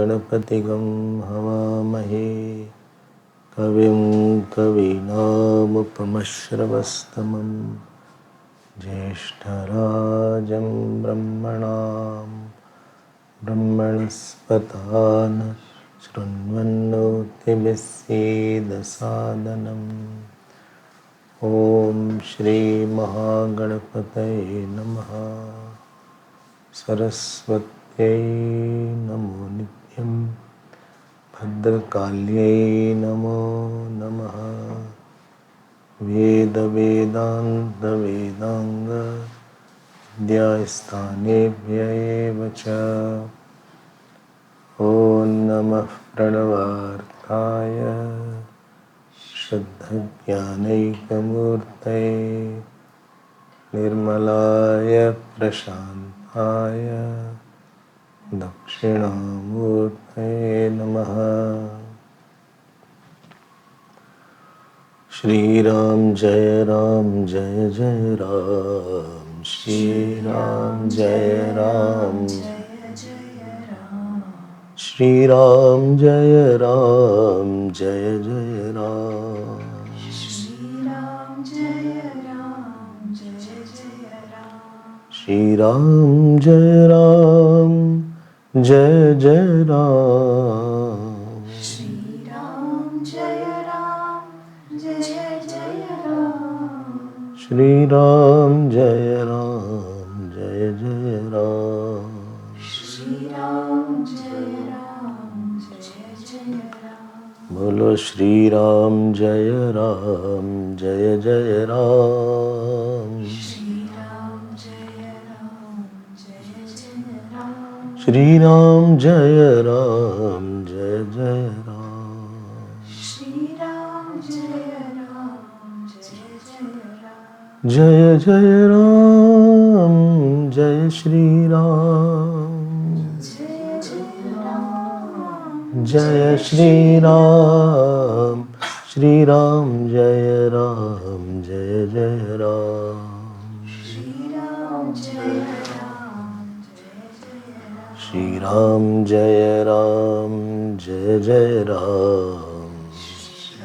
गणपतिगं हवामहे कविं कवीनामुपमश्रवस्तमं ज्येष्ठराजं ब्रह्मणस्पतान् शृण्वन्नोतिभिस्सीदसादनम् ॐ श्री महागणपतये नमः। सरस्वत्यै नमो नित्यं भद्रकाल्यै नमो नमः। वेद वेदान्त वेदांग विद्यास्थानेभ्यः एव च। ॐ नमः प्रणवार्थाय शुद्धज्ञानैकमूर्तये निर्मलाय प्रशान्ताय दक्षिणामूर्तये नमः। श्रीराम जय जय राम, श्रीराम जय श्रीराम जय राम, जय जय राम, श्रीराम जय राम, जय जय राम, श्रीराम जय राम, जय जय राम, श्रीराम जय राम, जय जय राम, श्रीराम जय राम, जय जय राम, श्रीराम जय राम, जय जय राम, बोलो श्रीराम जय राम, जय जय राम, श्रीराम जय राम, जय जय राम, श्रीराम जय राम, जय जय राम, श्रीराम जय राम, जय जय राम, जय जय राम, जय श्री राम, जय जय राम, जय श्री राम, श्री राम जय राम, जय जय राम, श्रीराम जय राम, जय जय राम, श्री राम जय राम, जय जय राम,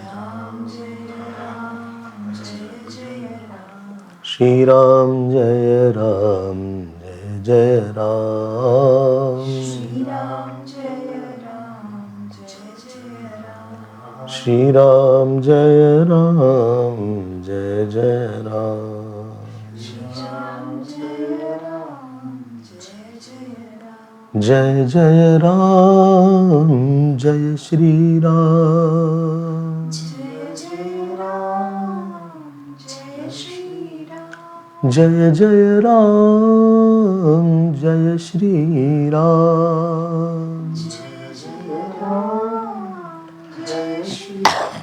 राम जय राम, जय जय राम, श्री राम जय राम, जय जय राम, श्रीराम जय राम, जय जय राम, श्री राम जय राम, जय जय राम, श्रीराम जय राम, जय जय राम, जय जय राम, जय श्री राम, जय जय राम, जय श्रीराम, जय जय राम, जय श्री राम, जय जय राम, जय श्रीराम,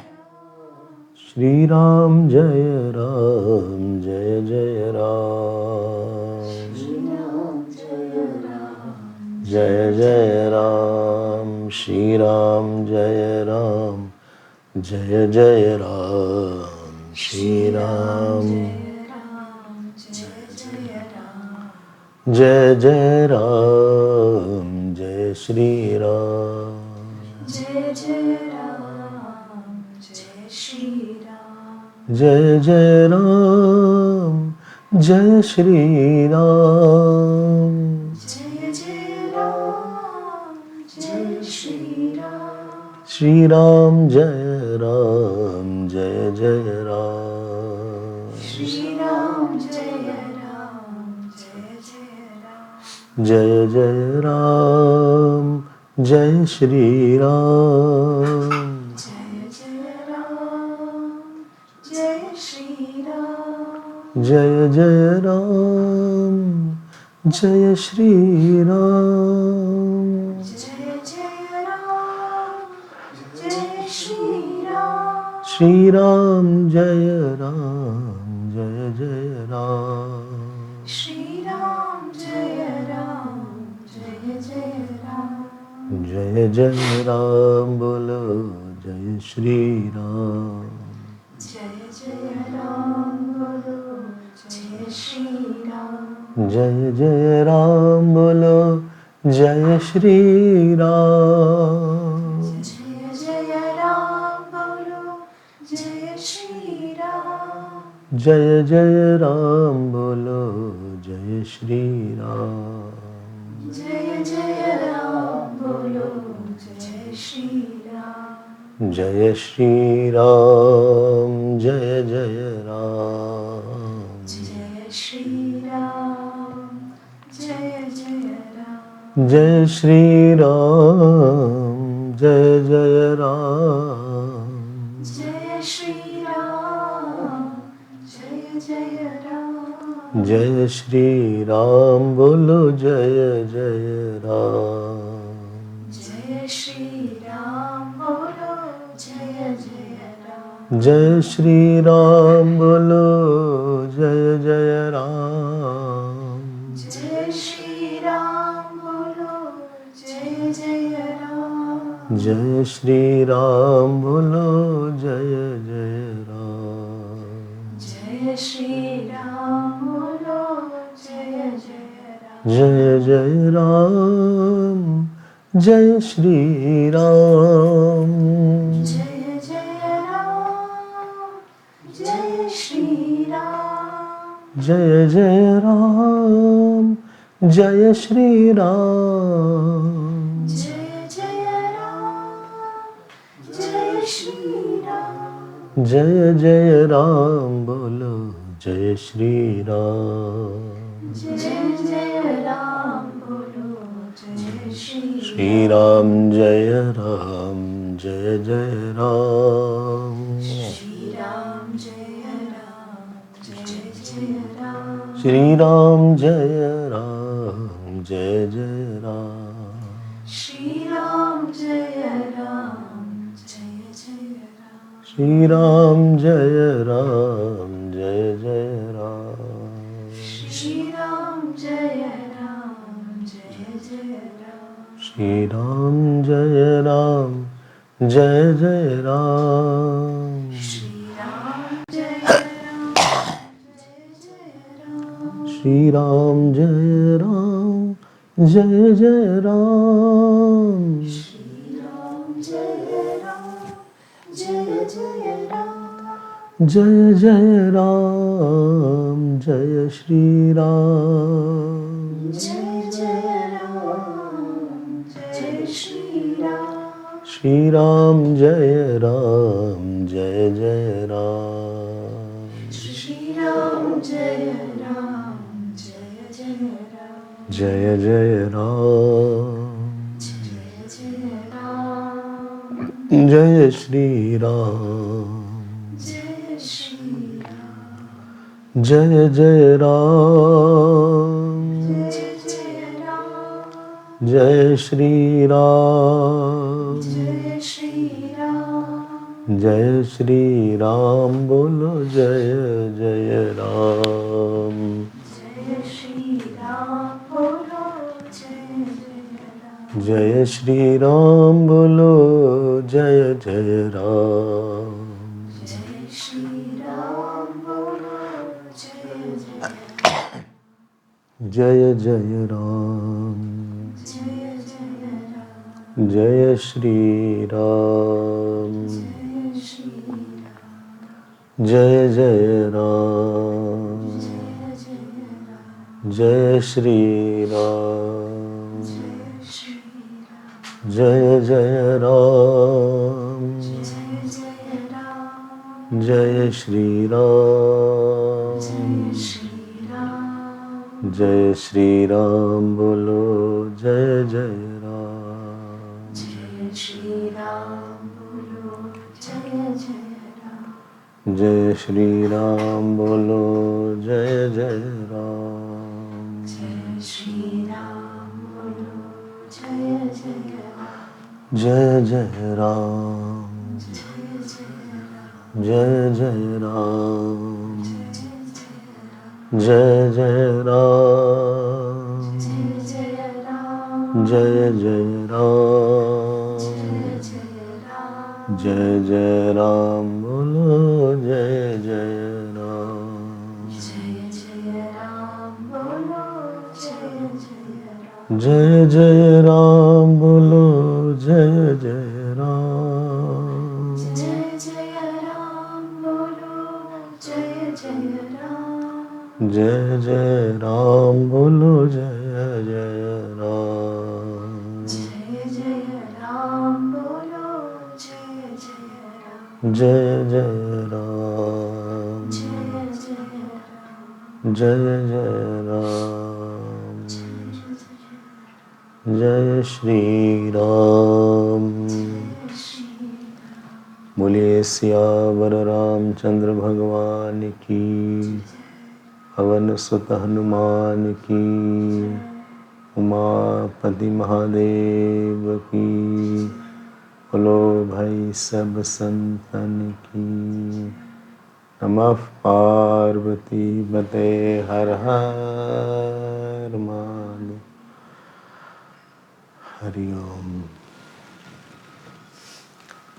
श्री राम जय राम, जय जय राम, श्रीराम जय राम, जय जय राम, श्री राम जय राम, जय जय राम, श्री राम, जय जय राम, जय श्री राम, जय जय राम, जय श्रीराम, जय जय राम, जय श्री राम, जय जय राम, जय श्रीराम, श्री राम जय राम, जय जय राम, श्रीराम जय राम, जय जय राम, जय जय राम, जय श्री राम, जय जय राम, जय श्रीराम, जय जय राम, जय श्री राम, जय जय राम, जय श्रीराम, श्री राम जय राम, जय जय राम, श्रीराम जय राम, जय जय राम, जय जय राम, बोलो जय श्री राम, जय जय राम, बोलो जय श्रीराम, जय जय राम, बोलो जय श्री राम। जय जय राम बोलो जय श्री राम। जय जय राम बोलो जय श्री राम। जय जय राम बोलो जय श्री राम। जय श्री राम जय जय राम। जय श्री राम जय जय राम। जय श्री राम जय जय राम। जय श्री राम जय जय राम। जय श्री राम बोलो जय जय राम। जय श्री राम बोलो जय जय राम। जय श्री राम बोलो जय जय राम। जय श्री राम बोलो जय जय राम। जय श्री राम बोलो जय जय राम। जय श्री राम बोलो जय जय राम। जय जय राम जय श्री राम। जय जय राम जय श्री राम। जय जय राम जय श्री राम। जय जय राम जय श्री राम। जय जय राम बोलो जय श्री राम। जय जय राम बोलो जय श्री श्री राम जय राम जय जय राम। श्री राम जय राम जय जय राम। श्री राम जय राम जय जय राम। श्री राम जय राम जय जय राम। श्री राम जय राम जय जय राम। श्री राम जय राम जय जय राम। श्री राम जय राम जय जय राम। श्री राम जय राम जय जय राम। श्री राम जय राम जय जय राम। श्री राम जय राम जय जय राम। जय जय राम जय श्री राम। जय जय राम जय श्री राम। श्री राम जय राम जय जय राम। श्री राम जय राम जय जय राम। जय जय राम। जय जय राम जय श्री राम। जय श्री राम। जय जय राम। जय जय राम। जय श्री राम। जय श्री राम। जय श्री राम बोलो जय जय राम। जय श्री राम बोलो जय जय राम। जय श्री राम बोलो जय जय राम। जय श्री राम बोलो जय जय राम। जय जय राम। जय जय राम। जय श्री राम। जय श्री राम। जय जय राम। जय जय राम। जय श्री राम। जय श्री राम। जय जय राम। जय जय राम। जय श्री राम। जय श्री राम। जय श्री राम बोलो जय जय राम। जय श्री राम बोलो जय जय राम। जय श्री राम बोलो जय जय राम। जय श्री राम बोलो जय जय राम। जय जय राम। जय जय राम। जय जय राम। जय जय राम। जय जय राम। जय जय राम। जय जय राम बोलो जय जय राम। जय जय राम बोलो जय जय Ram. Jai Jai Ram Bolo Jai Jai Ram. Jai Jai Ram Bolo Jai Jai Ram. Jai Jai Ram Bolo Jai Jai Ram. Jai Jai Ram Bolo Jai Jai Ram. Jai Jai Ram. Jai Jai Ram. Jai Jai Ram. Jai Shri Ram. Jai Shri बोलिए सियावर रामचंद्र भगवान की, पवन सुत हनुमान की, उमापति महादेव की, बोलो भाई सब संतन की। नमः पार्वती बते हर हर महादेव। हरि ओम।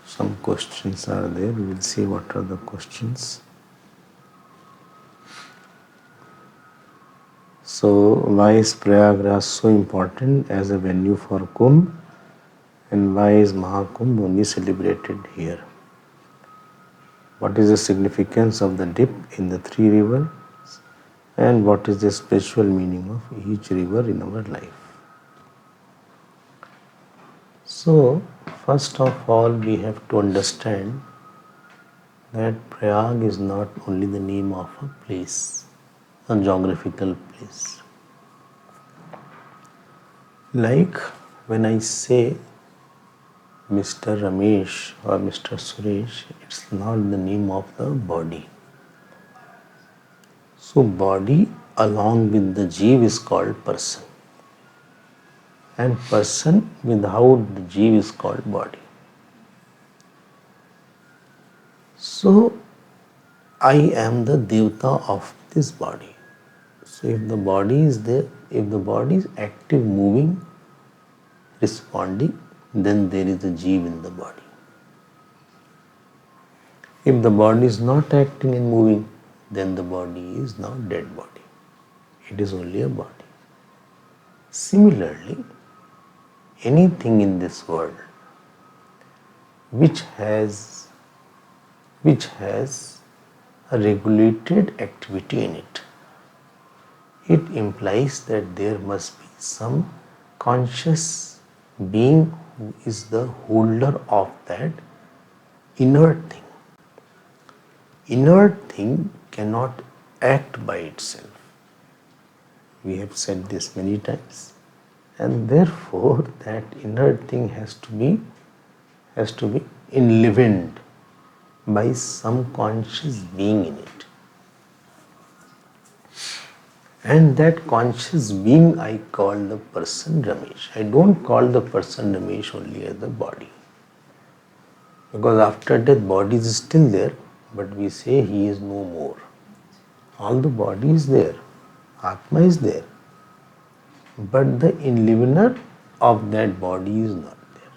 Some questions are there. We will see what are the questions. So, why is Prayagraj so important as a venue for Kumbh, and why is Mahakumbh only celebrated here? What is the significance of the dip in the three rivers, and what is the spiritual meaning of each river in our life? So, first of all, we have to understand that Prayag is not only the name of a place, a geographical place. Like when I say Mr. Ramesh or Mr. Suresh, it's not the name of the body. So body along with the Jeev is called person, and person without the Jeev is called body. So I am the Devta of this body. So if the body is there, if the body is active, moving, responding, then there is a Jeev in the body. If the body is not acting and moving, then the body is not dead body. It is only a body. Similarly, anything in this world which has a regulated activity in it, it implies that there must be some conscious being who is the holder of that inert thing. Inert thing cannot act by itself. We have said this many times, and therefore that inert thing has to be enlivened by some conscious being in it. And that conscious being I call the person Ramesh. I don't call the person Ramesh only as the body, because after death body is still there, but we say he is no more. All the body is there, Atma is there, but the enlivener of that body is not there.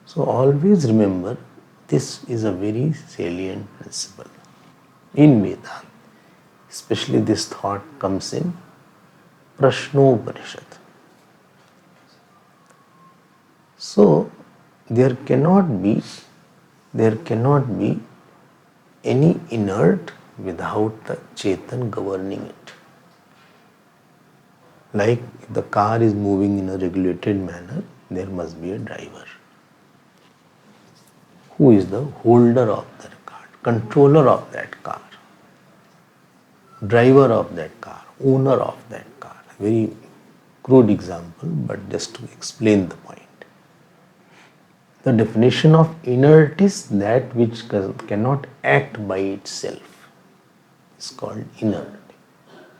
So always remember, this is a very salient principle in Vedanta. Especially this thought comes in Prashnopanishad. So there cannot be any inert without the Chetan governing it. Like if the car is moving in a regulated manner, there must be a driver who is the holder of that car, controller of that car, driver of that car, owner of that car. A very crude example, but just to explain the point. The definition of inert is that which cannot act by itself. It's called inert.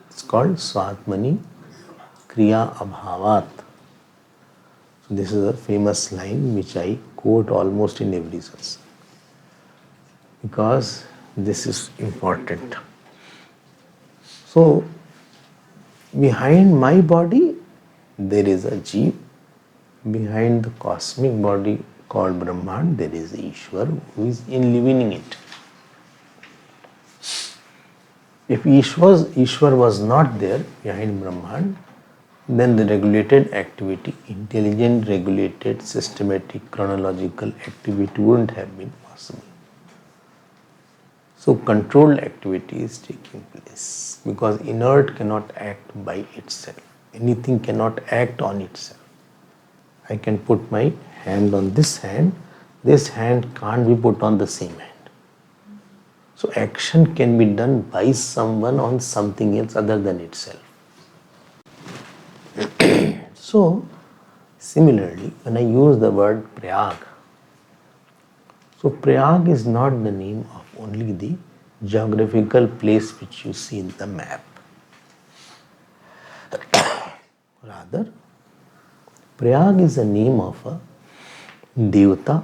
It's called Swatmani Kriya Abhavat. So this is a famous line which I quote almost in every satsang, because this is important. So behind my body there is a Jeev. Behind the cosmic body called Brahman there is Ishwar who is enlivening it. If Ishwar was not there behind Brahman, then the regulated activity, intelligent, regulated, systematic, chronological activity wouldn't have been possible. So controlled activity is taking place because inert cannot act by itself. Anything cannot act on itself. I can put my hand on this hand can't be put on the same hand. So action can be done by someone on something else other than itself. So similarly, when I use the word Prayag, so Prayag is not the name of only the geographical place which you see in the map. Rather, Prayag is the name of a Devata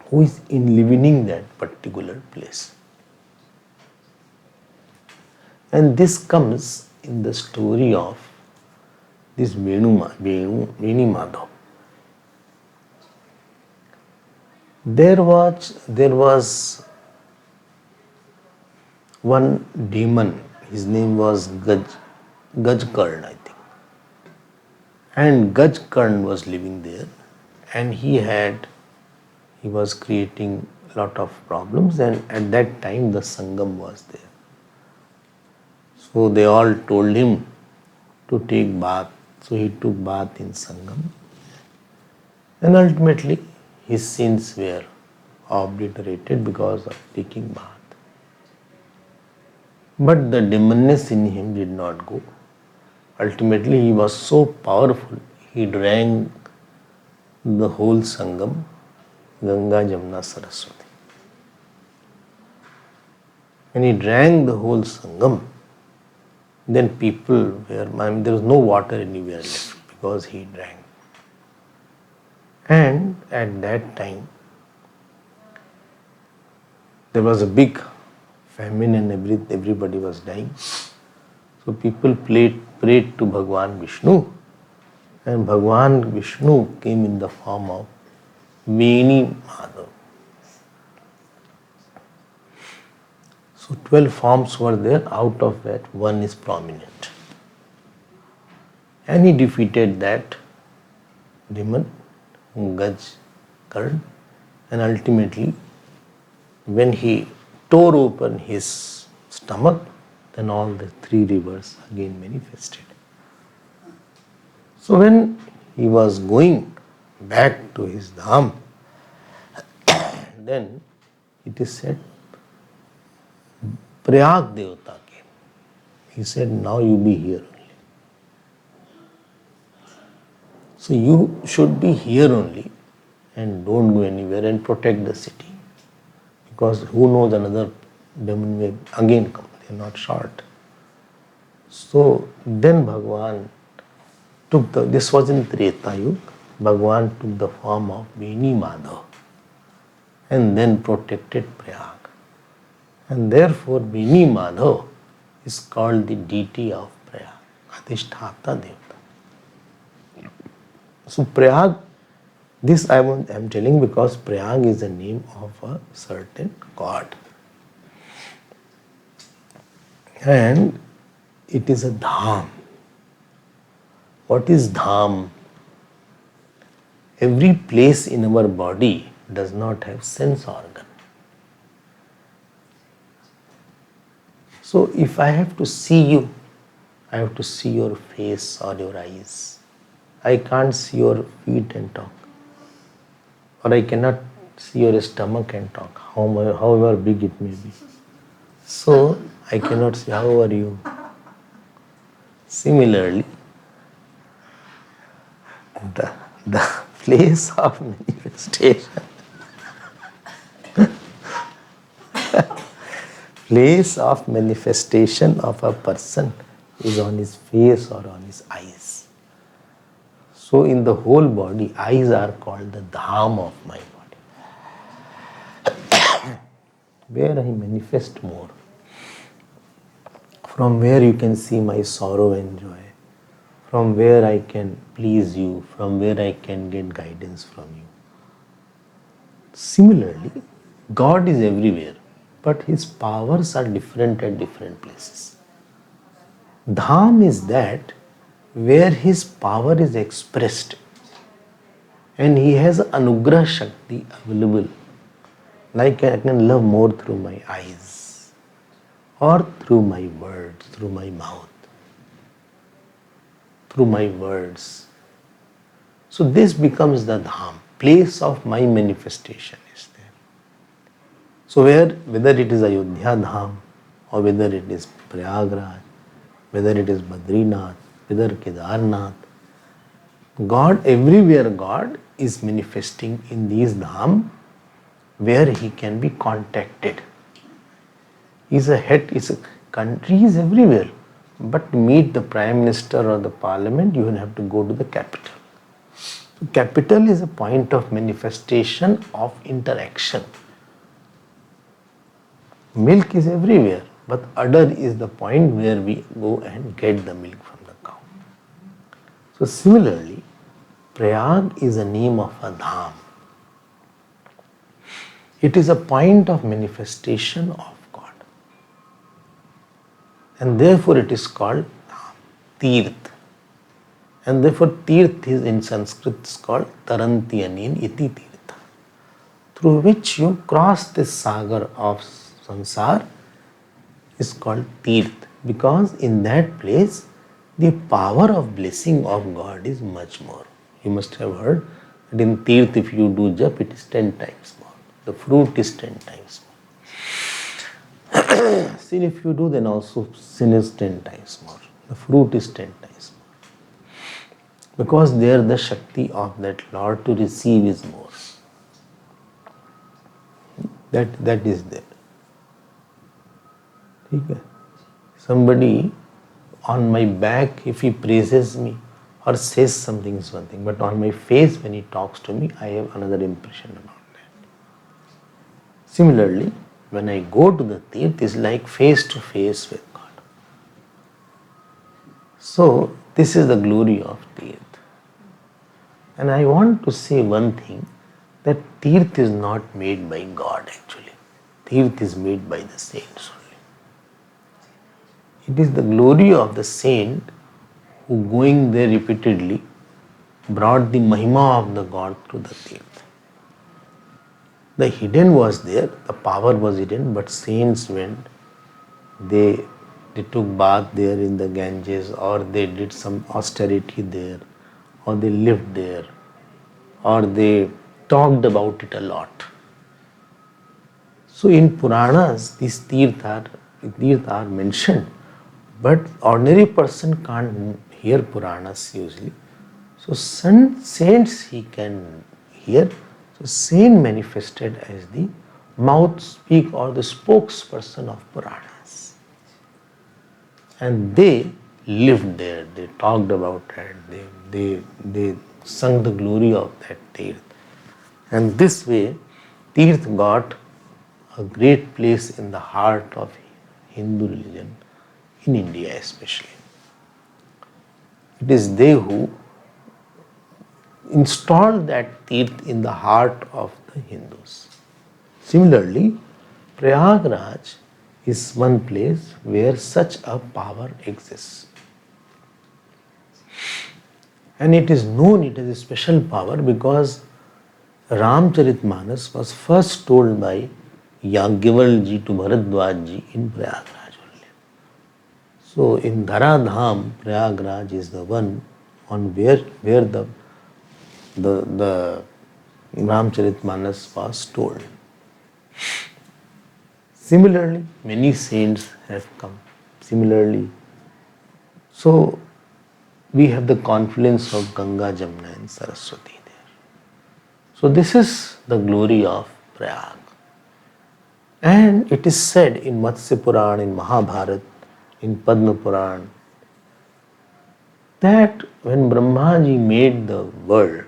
who is living that particular place. And this comes in the story of this Veni Madhav. There was one demon, his name was Gajkarn, I think. And Gajkarn was living there, and he was creating a lot of problems, and at that time the Sangam was there. So they all told him to take bath. So he took bath in Sangam, and ultimately his sins were obliterated because of taking bath. But the demonness in him did not go. Ultimately he was so powerful, he drank the whole Sangam, Ganga, Jamuna, Saraswati. When he drank the whole Sangam, then there was no water anywhere left because he drank. And at that time, there was a big famine and everybody was dying. So people prayed to Bhagwan Vishnu, and Bhagwan Vishnu came in the form of Veni Madhav. So 12 forms were there, out of that one is prominent. And he defeated that demon, Gajkarn, and ultimately when he tore open his stomach, then all the three rivers again manifested. So when he was going back to his dham, then it is said Prayag Devata came. He said, now you be here only. So you should be here only and don't go anywhere and protect the city. Because who knows, another demon may again come. They are not short. So then Bhagwan this was in Treta Yuga, Bhagwan took the form of Veni Madhav and then protected Prayag. And therefore Veni Madhav is called the deity of Prayag, Adhisthata Devata. So Prayag, this I am telling because Prayag is the name of a certain god. And it is a dham. What is dham? Every place in our body does not have sense organ. So if I have to see you, I have to see your face or your eyes. I can't see your feet and talk. Or I cannot see your stomach and talk, however big it may be. So I cannot say, how are you? Similarly, the place of manifestation of a person is on his face or on his eyes. So in the whole body, eyes are called the dham of my body, where I manifest more, from where you can see my sorrow and joy, from where I can please you, from where I can get guidance from you. Similarly, God is everywhere, but His powers are different at different places. Dham is that where his power is expressed and he has Anugrah Shakti available. Like I can love more through my eyes or through my words, through my mouth, through my words. So this becomes the dham, place of my manifestation is there. So whether it is Ayodhya dham or whether it is Prayagraj, whether it is Badrinath, whether Kedarnath, God, everywhere God is manifesting in these dham where he can be contacted. He's a head, his country is everywhere. But to meet the Prime Minister or the Parliament, you will have to go to the capital. So capital is a point of manifestation of interaction. Milk is everywhere, but udder is the point where we go and get the milk from the cow. So similarly, Prayag is a name of a dham. It is a point of manifestation of God. And therefore it is called dham, Tirth. And therefore Tirth is in Sanskrit is called Taranti Anin Iti Tirtha, through which you cross this sagar of samsara is called Tirth, because in that place the power of blessing of God is much more. You must have heard that in Tirth if you do jap it is 10 times more. The fruit is 10 times more. Sin if you do then also sin is 10 times more. The fruit is 10 times more. Because there the Shakti of that Lord to receive is more. That is there. Okay. Somebody on my back, if he praises me or says something is one thing, but on my face when he talks to me, I have another impression about that. Similarly, when I go to the Tirth, it's like face to face with God. So, this is the glory of Tirth. And I want to say one thing, that Tirth is not made by God actually. Tirth is made by the saints only. It is the glory of the saint who going there repeatedly brought the Mahima of the God to the Tirth. The hidden was there, the power was hidden, but saints went, they took bath there in the Ganges, or they did some austerity there, or they lived there, or they talked about it a lot. So in Puranas, these tirth are mentioned, but ordinary person can't hear Puranas usually. So saints he can hear. So saint manifested as the mouth speak or the spokesperson of Puranas. And they lived there, they talked about it, they sung the glory of that tirth. And this way, tirth got a great place in the heart of Hindu religion, in India especially. It is they who installed that tirth in the heart of the Hindus. Similarly, Prayagraj is one place where such a power exists. And it is known, it is a special power because Ramcharitmanas was first told by Yagyavalji to Bharadwaj in Prayagraj only. So in Dharadham, Prayagraj is the one on where the Ramcharitmanas was told. Similarly, many saints have come. Similarly, so we have the confluence of Ganga, Jamuna and Saraswati there. So this is the glory of Prayag. And it is said in Matsya Puran, in Mahabharata, in Padma Puran, that when Brahmaji made the world,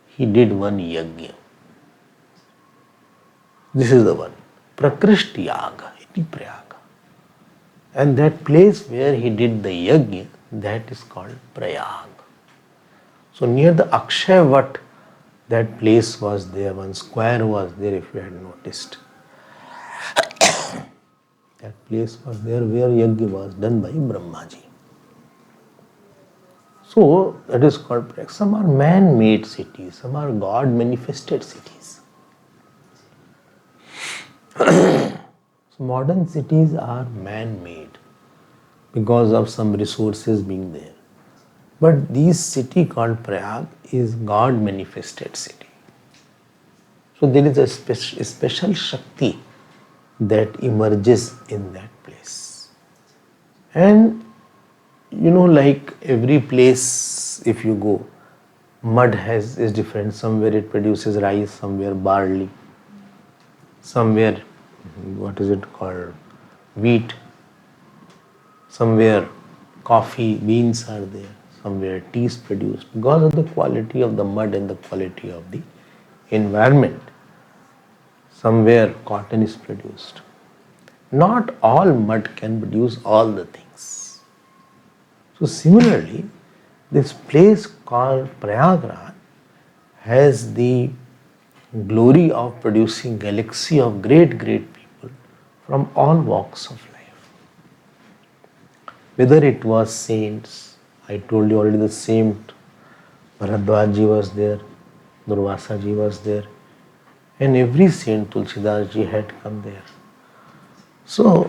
he did one yajna. This is the one. Prakrishti Yaga, iti Prayaga. And that place where he did the yajna, that is called Prayag. So near the Akshay Vat, that place was there, one square was there if you had noticed. That place was there where yajna was done by Brahmaji. So that is called Prayag. Some are man-made cities, some are God-manifested cities. So modern cities are man-made because of some resources being there. But this city called Prayag is God-manifested city. So there is a special Shakti that emerges in that place. And like every place, if you go, mud is different. Somewhere it produces rice, somewhere barley, somewhere what is it called, wheat, somewhere coffee beans are there, somewhere tea is produced because of the quality of the mud and the quality of the environment. Somewhere cotton is produced. Not all mud can produce all the things. So similarly, this place called Prayagraj has the glory of producing galaxy of great people from all walks of life. Whether it was saints, I told you already the saint Bharadwaj ji was there, Durvasa ji was there, and every saint Tulsidas ji had come there. So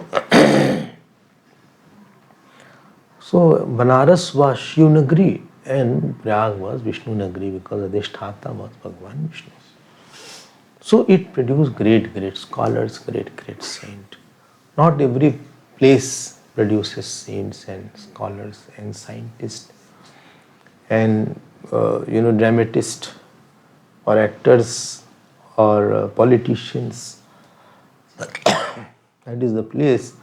Banaras was Shiv Nagari and Prayag was Vishnu Nagari because Adhisthata was Bhagwan Vishnu. So it produced great scholars, great saints. Not every place produces saints and scholars and scientists and dramatists or actors or politicians. That is the place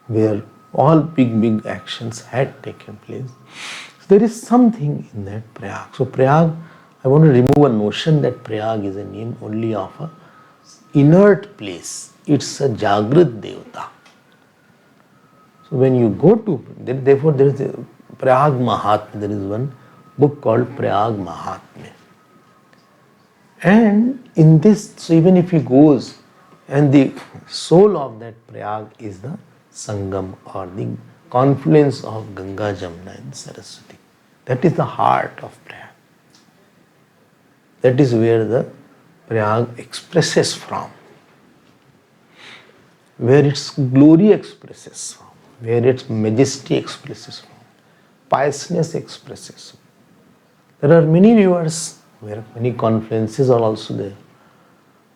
where all big actions had taken place. So there is something in that Prayag. So Prayag, I want to remove a notion that Prayag is a name only of a inert place. It's a Jagrat Devata. So when you go to, therefore there is a Prayag Mahatmya. There is one book called Prayag Mahatmya. And in this, so even if he goes, and the soul of that Prayag is the Sangam or the confluence of Ganga, Jamuna and Saraswati. That is the heart of Prayag. That is where the Prayag expresses from, where its glory expresses from, where its majesty expresses from, piousness expresses. There are many rivers where many confluences are also there.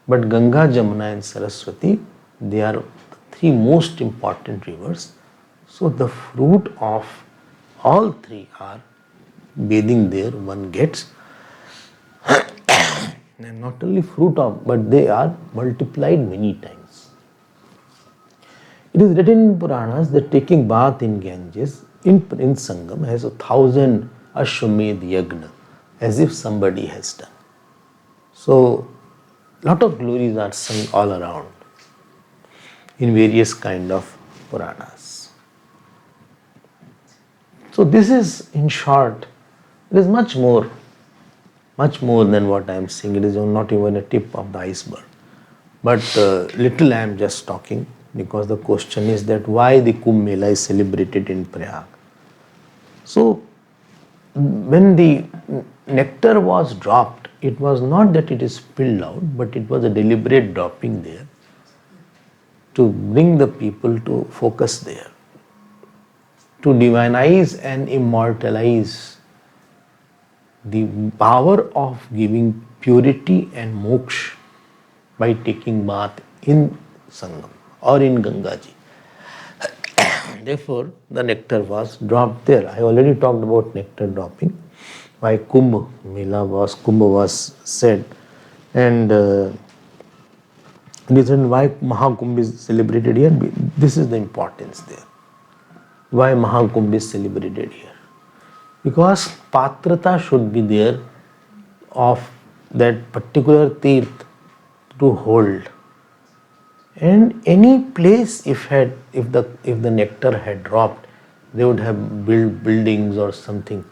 But Ganga, Jamuna and Saraswati, they are the three most important rivers. So the fruit of all three are bathing there, one gets. And not only fruit of, but they are multiplied many times. It is written in Puranas that taking bath in Ganges, in Sangam, has 1,000 Ashwamedh Yagna, as if somebody has done. So, lot of glories are sung all around in various kind of Puranas. So this is, in short, it is much more than what I am saying. It is not even a tip of the iceberg. But little I am just talking because the question is that why the Kumbh Mela is celebrated in Prayag. So when the nectar was dropped, it was not that it is spilled out, but it was a deliberate dropping there to bring the people to focus there, to divinize and immortalize the power of giving purity and moksha by taking bath in Sangam or in Ganga ji. Therefore, the nectar was dropped there. I already talked about nectar dropping, why Kumbh was said, and reason why Mahakumbh is celebrated here. This is the importance there. Why Mahakumbh is celebrated here? Because patrata should be there of that particular tirth to hold. And any place if the nectar had dropped, they would have built buildings or something.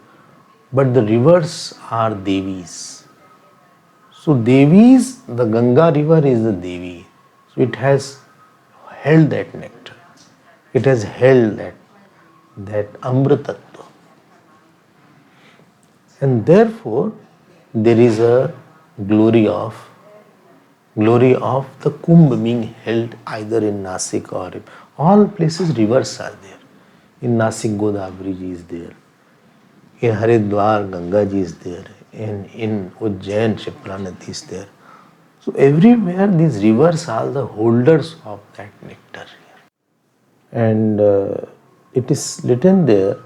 But the rivers are Devis. So Devis, the Ganga river is the Devi. So it has held that nectar. It has held that Amritattva. And therefore, there is a glory of the Kumbh being held either in Nasik or all places. Rivers are there. In Nasik, Godavari ji is there. In Haridwar, Ganga ji is there. In Ujjain, Shipra Nadi is there. So everywhere these rivers are the holders of that nectar here. And it is written there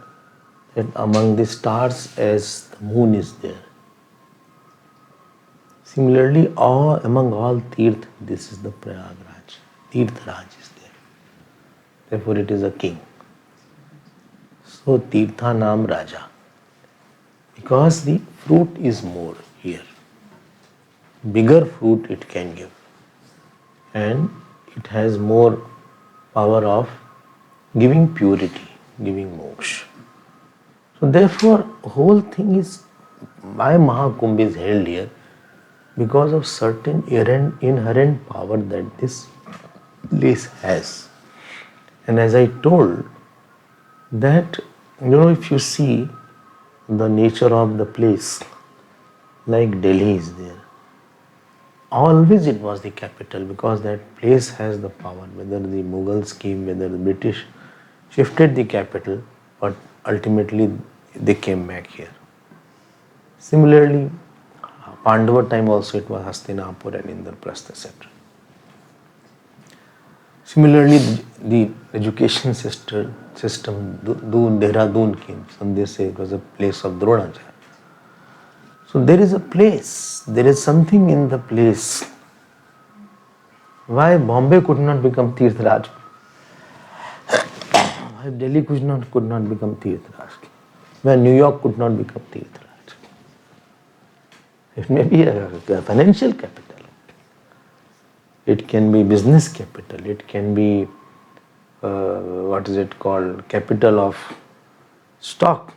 that among the stars as the moon is there. Similarly, among all Tirth, this is the Prayagraj. Tirthraj is there. Therefore, it is a king. So, Tirtha Nam Raja. Because the fruit is more here. Bigger fruit it can give. And it has more power of giving purity, giving moksha. So, therefore, whole thing is, why Mahakumbh is held here? Because of certain inherent power that this place has. And as I told, that, if you see the nature of the place, like Delhi is there, always it was the capital because that place has the power. Whether the Mughals came, whether the British shifted the capital, but ultimately they came back here. Similarly, Pandava time also it was Hastinapur and Indraprastha, etc. Similarly, the education system, Dehradun came. Some they say it was a place of Dronacharya. So there is a place, there is something in the place. Why Bombay could not become Tirthraj? Why Delhi could not become Tirthraj? Why New York could not become Tirthraj? It may be a financial capital. It can be business capital. It can be, capital of stock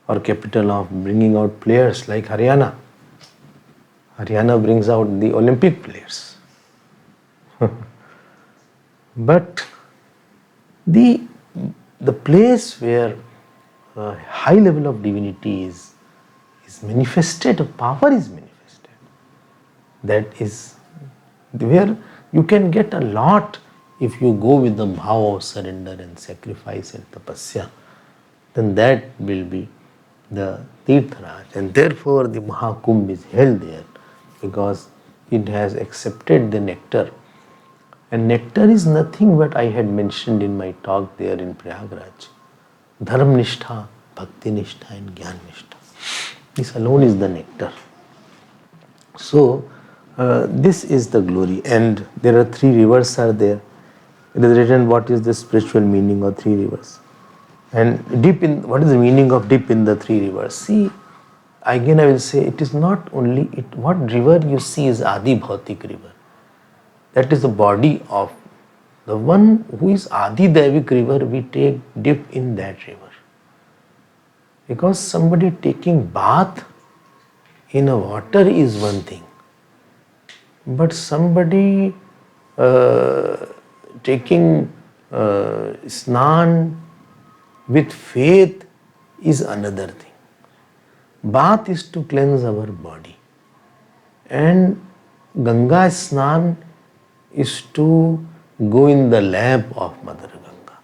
or capital of bringing out players like Haryana. Haryana brings out the Olympic players. But the place where a high level of divinity is manifested, power is manifested. That is where you can get a lot if you go with the bhava of surrender and sacrifice and tapasya. Then that will be the Tirthraj. And therefore the Mahakumbh is held there because it has accepted the nectar. And nectar is nothing but I had mentioned in my talk there in Prayagraj. Dharma nishtha, bhakti nishtha and jnana nishtha. This alone is the nectar. So, this is the glory. And there are 3 rivers are there. It is written what is the spiritual meaning of 3 rivers. And what is the meaning of deep in the 3 rivers? See, again I will say it is not only, what river you see is Adi Bhautik river. That is the body of the one who is Adi Daivik river, we take dip in that river. Because somebody taking bath in a water is one thing. But somebody taking snan with faith is another thing. Bath is to cleanse our body. And Ganga snan is to go in the lap of Mother Ganga.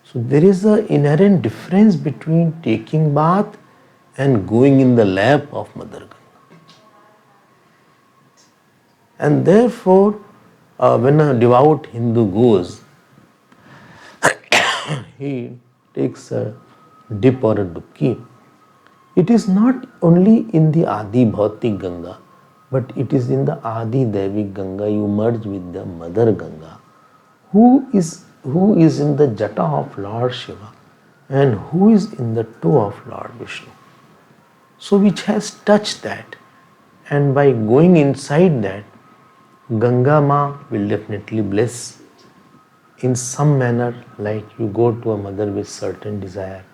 So there is an inherent difference between taking bath and going in the lap of Mother Ganga. And therefore, when a devout Hindu goes, he takes a dip or a dubki. It is not only in the Adi Bhautik Ganga, but it is in the Adi Daivik Ganga. You merge with the Mother Ganga, who is in the jata of Lord Shiva and who is in the toe of Lord Vishnu. So which has touched that, and by going inside that, Ganga Ma will definitely bless in some manner, like you go to a mother with certain desire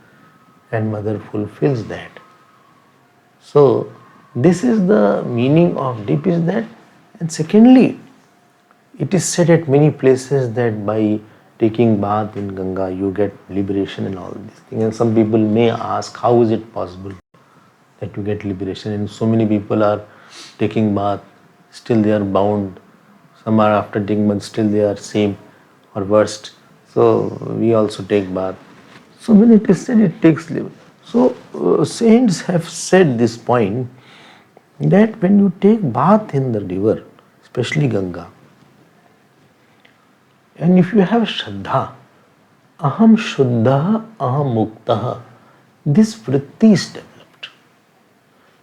and mother fulfills that. So this is the meaning of deep is that. And secondly, it is said at many places that by taking bath in Ganga you get liberation and all these things. And some people may ask, how is it possible that you get liberation. And so many people are taking bath, still they are bound. Some are after taking bath, still they are same or worst. So we also take bath. So when it is said it takes liberation. So saints have said this point that when you take bath in the river, especially Ganga, and if you have Shraddha, Aham Shuddha, Aham Muktaha, this vritti is developed.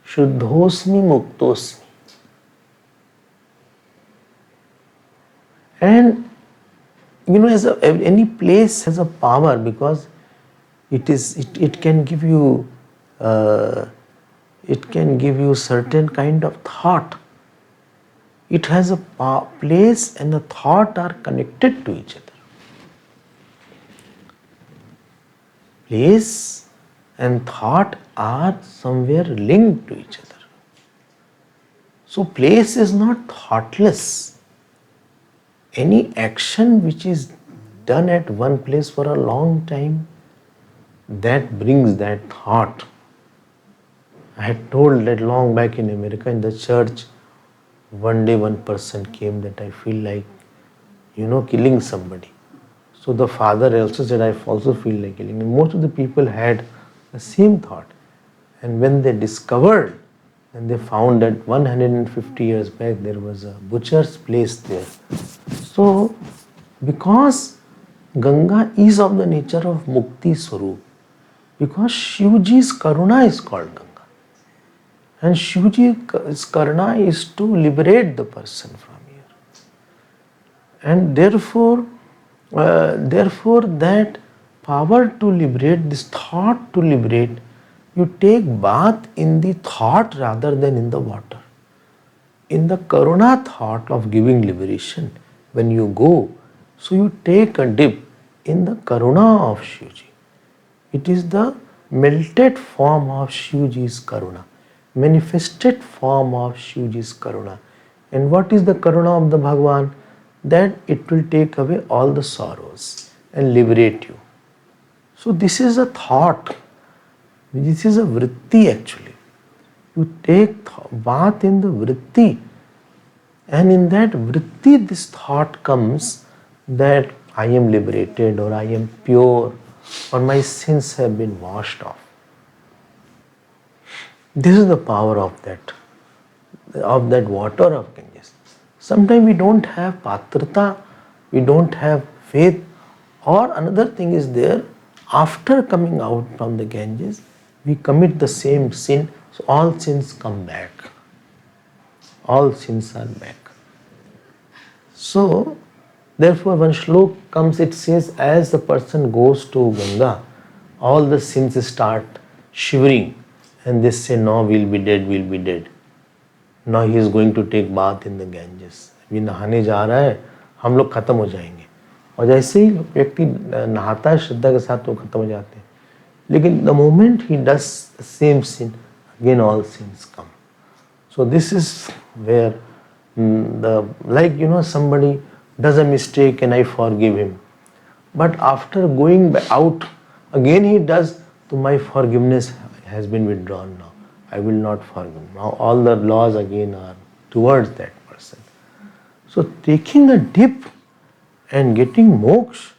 Shuddhosmi Muktosmi. And as any place has a power because it can give you certain kind of thought. It has a place and a thought are connected to each other. Place and thought are somewhere linked to each other. So place is not thoughtless. Any action which is done at one place for a long time, that brings that thought. I had told that long back in America in the church, one day one person came that I feel like, killing somebody. So the father also said, I also feel like killing. And most of the people had the same thought. And when they discovered, and they found that 150 years back there was a butcher's place there. So, because Ganga is of the nature of Mukti Swarup, because Shivji's Karuna is called Ganga. And Shivji's Karuna is to liberate the person from here. And therefore that power to liberate, this thought to liberate, you take bath in the thought rather than in the water. In the Karuna thought of giving liberation, when you go, so you take a dip in the Karuna of Shivji. It is the melted form of Shivji's Karuna, manifested form of Shivji's Karuna. And what is the Karuna of the Bhagavan? That it will take away all the sorrows and liberate you. So this is a thought. This is a vritti actually. You take bath in the vritti, and in that vritti this thought comes that I am liberated, or I am pure, or my sins have been washed off. This is the power of that water of Ganges. Sometimes we don't have patrata, we don't have faith, or another thing is there, after coming out from the Ganges, we commit the same sin, so all sins come back. All sins are back. So, therefore, when shlok comes, it says, as the person goes to Ganga, all the sins start shivering, and they say, no, we'll be dead, we'll be dead. Now he is going to take bath in the Ganges. अभी नहाने जा रहा है, हम लोग खत्म हो जाएंगे. और जैसे ही व्यक्ति नहाता है श्रद्धा के साथ तो खत्म हो जाते हैं. लेकिन the moment he does the same sin, again all sins come. So this is where somebody does a mistake and I forgive him. But after going out, again he does, so my forgiveness has been withdrawn now. I will not forgive. Now all the laws again are towards that person. So taking a dip and getting moksha,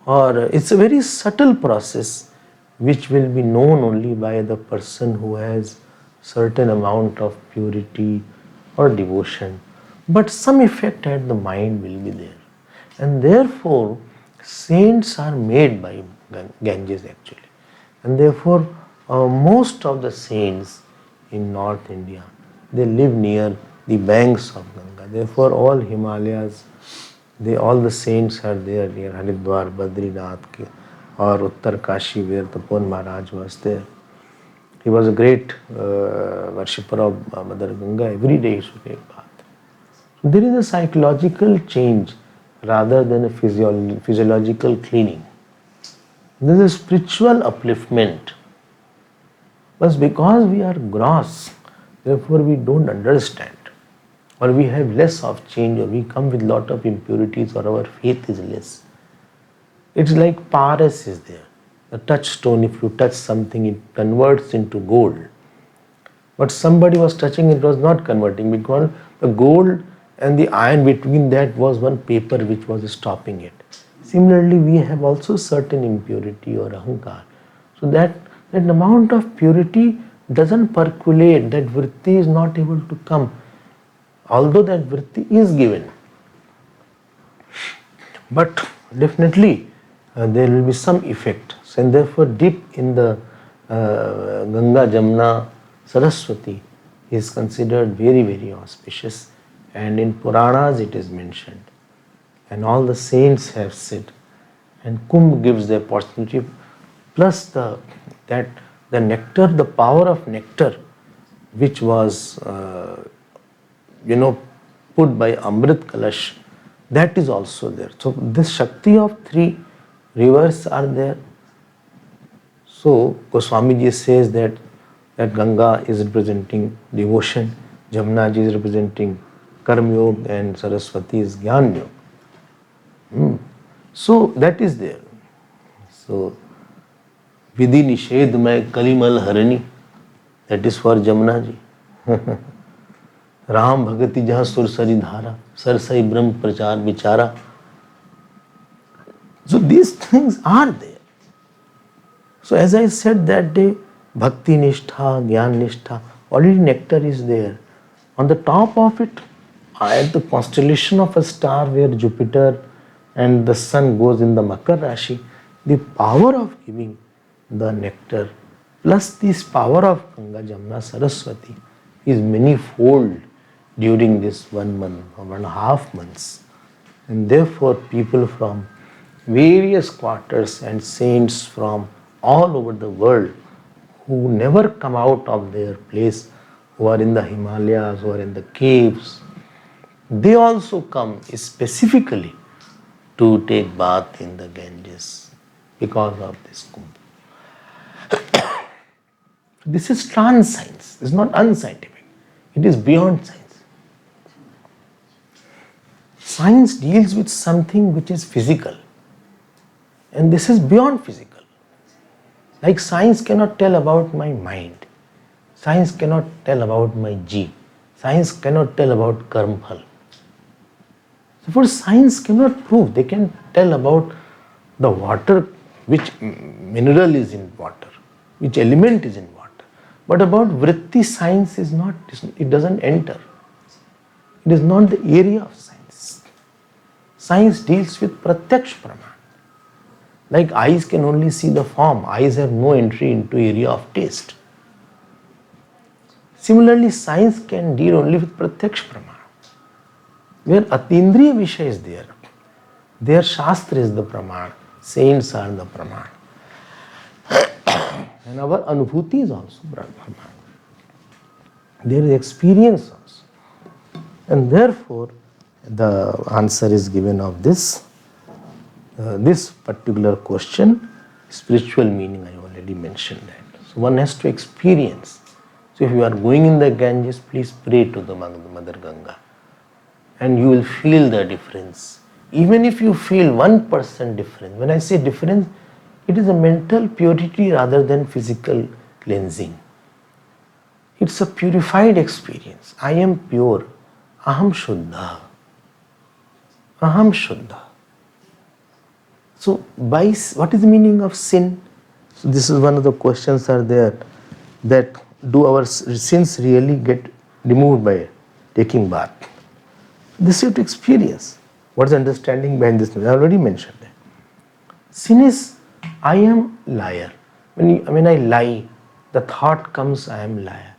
or it's a very subtle process which will be known only by the person who has certain amount of purity or devotion. But some effect at the mind will be there. And therefore, saints are made by Ganges actually. And therefore, most of the saints in North India, they live near the banks of Ganga. Therefore, all Himalayas, all the saints are there near Haridwar, Badrinath, or Uttar Kashi, where Tapon Maharaj was there. He was a great worshipper of Mother Ganga. Every day he used to take bath. So there is a psychological change rather than a physiological cleaning. There is a spiritual upliftment. But because we are gross, therefore we don't understand, or we have less of change, or we come with lot of impurities, or our faith is less. It's like paras is there. The touchstone, if you touch something, it converts into gold. But somebody was touching it, was not converting because the gold and the iron between that was one paper which was stopping it. Similarly, we have also certain impurity or ahankar. So that amount of purity doesn't percolate, that vritti is not able to come. Although that vritti is given. But definitely there will be some effect. So, and therefore deep in the Ganga, Jamna, Saraswati is considered very, very auspicious, and in Puranas it is mentioned, and all the saints have said, and Kumbh gives the opportunity, plus the nectar, the power of nectar, which was put by Amrit Kalash, that is also there. So this Shakti of three rivers are there. So Goswami Ji says that Ganga is representing devotion, Jamna Ji is representing Karma Yoga, and Saraswati is Gyan Yoga. So that is there. So Vidhi Nishedh Mai Kalimal Harani, that is for Jamna Ji. Ram भगति जहाँ सुरसरी धारा सरसई ब्रह्म प्रचार विचारा. So these things are there. So as I said that day, bhakti nishtha, gyan nishtha, already nectar is there. On the top of it, at the constellation of a star where Jupiter and the sun goes in the Makar Rashi, the power of giving the nectar plus this power of Ganga, Jamna, Saraswati is manifold during this 1 month or 1.5 months. And therefore people from various quarters and saints from all over the world who never come out of their place, who are in the Himalayas or in the caves, they also come specifically to take bath in the Ganges because of this Kumbh. This is trans science, it's not unscientific, it is beyond science. Science deals with something which is physical, and this is beyond physical. Like science cannot tell about my mind, science cannot tell about my jeev, science cannot tell about karma phal. So for science cannot prove, they can tell about the water, which mineral is in water, which element is in water. But about vritti, science is not, it doesn't enter. It is not the area of science. Science deals with pratyaksh praman. Like eyes can only see the form, eyes have no entry into area of taste. Similarly, science can deal only with pratyaksh praman, where atindriya vishay is there. Their shastra is the praman, saints are the praman. And our anubhuti is also praman. There is experience also. And therefore, the answer is given of this particular question. Spiritual meaning, I already mentioned that. So one has to experience. So if you are going in the Ganges, please pray to the Mother Ganga, and you will feel the difference. Even if you feel 1% difference, when I say difference, it is a mental purity rather than physical cleansing. It's a purified experience. I am pure. Aham Shuddha. Aham Shuddha. So, what is the meaning of sin? So, this is one of the questions are there, that do our sins really get removed by taking bath? This you have to experience. What is the understanding behind this? I already mentioned that. Sin is, I am liar. When I lie, the thought comes, I am liar.